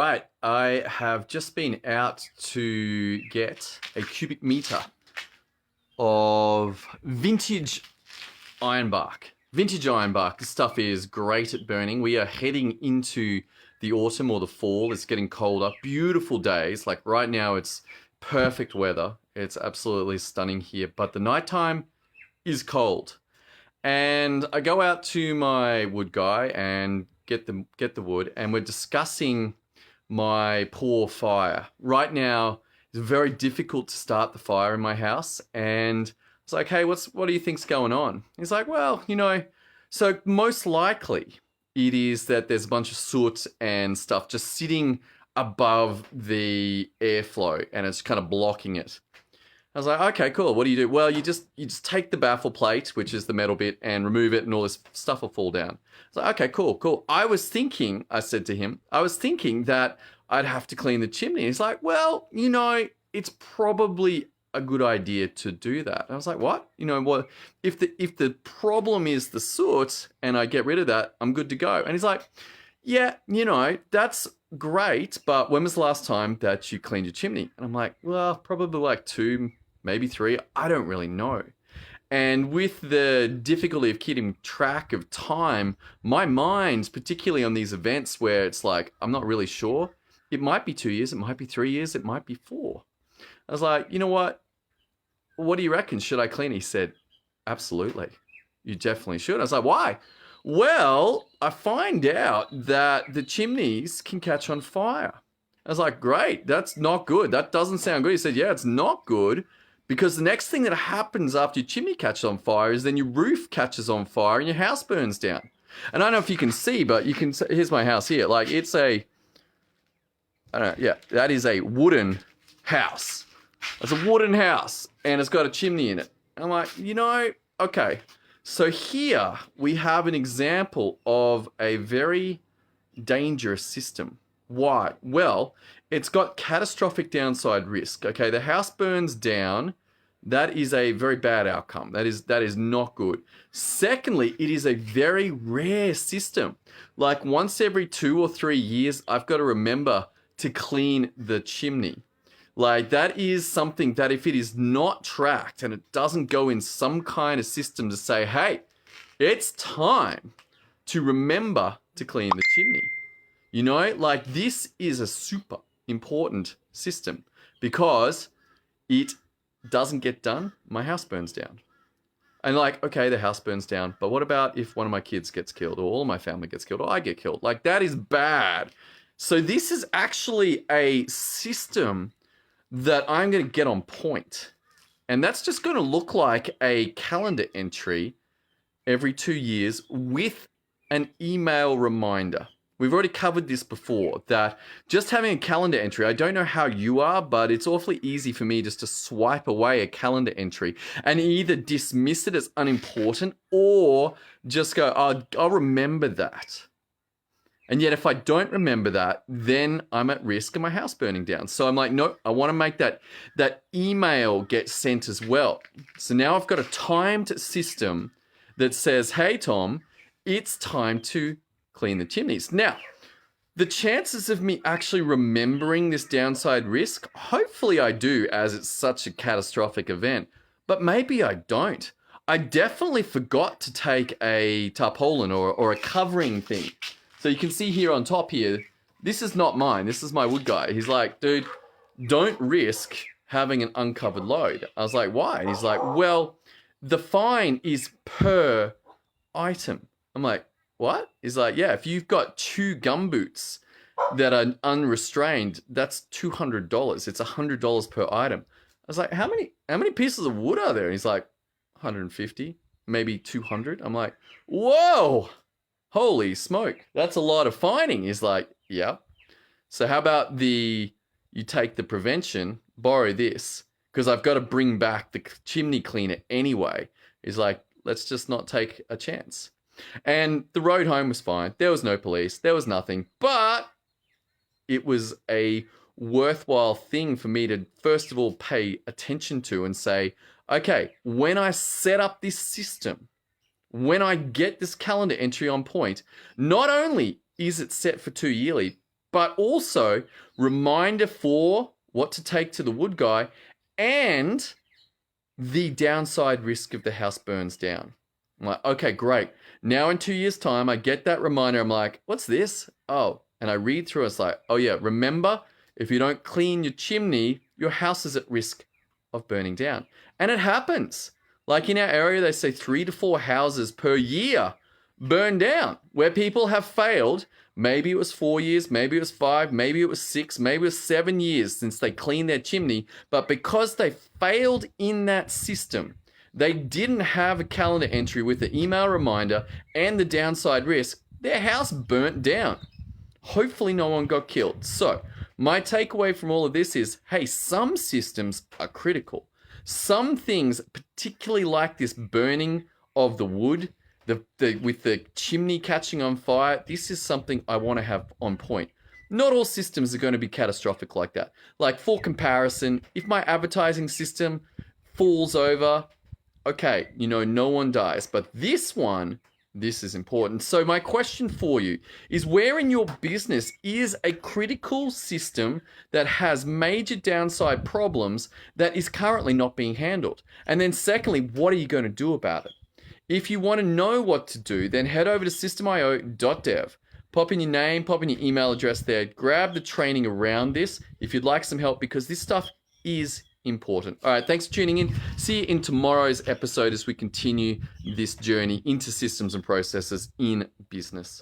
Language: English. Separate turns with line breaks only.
right, I have just been out to get a cubic meter of vintage ironbark. Vintage ironbark, this stuff is great at burning. We are heading into the autumn or the fall. It's getting colder. Beautiful days. Like right now, it's perfect weather. It's absolutely stunning here, but the nighttime is cold. And I go out to my wood guy and get the wood, and we're discussing my poor fire. Right now, it's very difficult to start the fire in my house, and it's like, hey, what do you think's going on? He's like, well, so most likely it is that there's a bunch of soot and stuff just sitting above the airflow, and it's kind of blocking it. I was like, okay, cool. What do you do? Well, you just take the baffle plate, which is the metal bit, and remove it, and all this stuff will fall down. I was like, okay, cool. I said to him, I was thinking that I'd have to clean the chimney. He's like, well, it's probably a good idea to do that. And I was like, what? If the problem is the soot and I get rid of that, I'm good to go. And he's like, yeah, that's great, but when was the last time that you cleaned your chimney? And I'm like, well, probably like 2, maybe 3. I don't really know. And with the difficulty of keeping track of time, my mind, particularly on these events where it's like, I'm not really sure, it might be 2 years, it might be 3 years, it might be 4. I was like, you know what? What do you reckon? Should I clean? He said, absolutely. You definitely should. I was like, why? Well, I find out that the chimneys can catch on fire. I was like, great, that's not good. That doesn't sound good. He said, yeah, it's not good because the next thing that happens after your chimney catches on fire is then your roof catches on fire and your house burns down. And I don't know if you can see, but you can see, here's my house here. Like it's that is a wooden house. It's a wooden house and it's got a chimney in it. And I'm like, okay. So here we have an example of a very dangerous system. Why? Well, it's got catastrophic downside risk. Okay, the house burns down. That is a very bad outcome. That is not good. Secondly, it is a very rare system. Like once every 2 or 3 years, I've got to remember to clean the chimney. Like that is something that if it is not tracked and it doesn't go in some kind of system to say, hey, it's time to remember to clean the chimney. Like this is a super important system because it doesn't get done, my house burns down. And like, okay, the house burns down, but what about if one of my kids gets killed or all of my family gets killed or I get killed? Like that is bad. So this is actually a system that I'm going to get on point. And that's just going to look like a calendar entry every 2 years with an email reminder. We've already covered this before, that just having a calendar entry, I don't know how you are, but it's awfully easy for me just to swipe away a calendar entry and either dismiss it as unimportant or just go, I'll remember that. And yet if I don't remember that, then I'm at risk of my house burning down. So I'm like, no, I want to make that email get sent as well. So now I've got a timed system that says, hey, Tom, it's time to clean the chimneys. Now, the chances of me actually remembering this downside risk, hopefully I do as it's such a catastrophic event, but maybe I don't. I definitely forgot to take a tarpaulin or a covering thing. So you can see here on top here, this is not mine. This is my wood guy. He's like, dude, don't risk having an uncovered load. I was like, why? And he's like, well, the fine is per item. I'm like, what? He's like, yeah, if you've got 2 gumboots that are unrestrained, that's $200. It's $100 per item. I was like, how many pieces of wood are there? And he's like, 150, maybe 200. I'm like, whoa. Holy smoke, that's a lot of fining. He's like, yep. So how about you take the prevention, borrow this, because I've got to bring back the chimney cleaner anyway. He's like, let's just not take a chance. And the road home was fine. There was no police. There was nothing. But it was a worthwhile thing for me to, first of all, pay attention to and say, okay, when I set up this system, when I get this calendar entry on point, not only is it set for 2 yearly, but also reminder for what to take to the wood guy and the downside risk if the house burns down. I'm like, okay, great. Now in 2 years' time, I get that reminder. I'm like, what's this? Oh, and I read through. It's like, oh yeah, remember, if you don't clean your chimney, your house is at risk of burning down. And it happens. Like in our area, they say 3 to 4 houses per year burn down where people have failed. Maybe it was 4 years, maybe it was 5, maybe it was 6, maybe it was 7 years since they cleaned their chimney. But because they failed in that system, they didn't have a calendar entry with the email reminder and the downside risk, their house burnt down. Hopefully no one got killed. So my takeaway from all of this is, hey, some systems are critical. Some things, particularly like this burning of the wood, with the chimney catching on fire, this is something I want to have on point. Not all systems are going to be catastrophic like that. Like for comparison, if my advertising system falls over, okay, no one dies. But this one, this is important. So my question for you is, where in your business is a critical system that has major downside problems that is currently not being handled? And then secondly, what are you going to do about it? If you want to know what to do, then head over to systemio.dev. Pop in your name, pop in your email address there. Grab the training around this if you'd like some help, because this stuff is important. All right, thanks for tuning in. See you in tomorrow's episode as we continue this journey into systems and processes in business.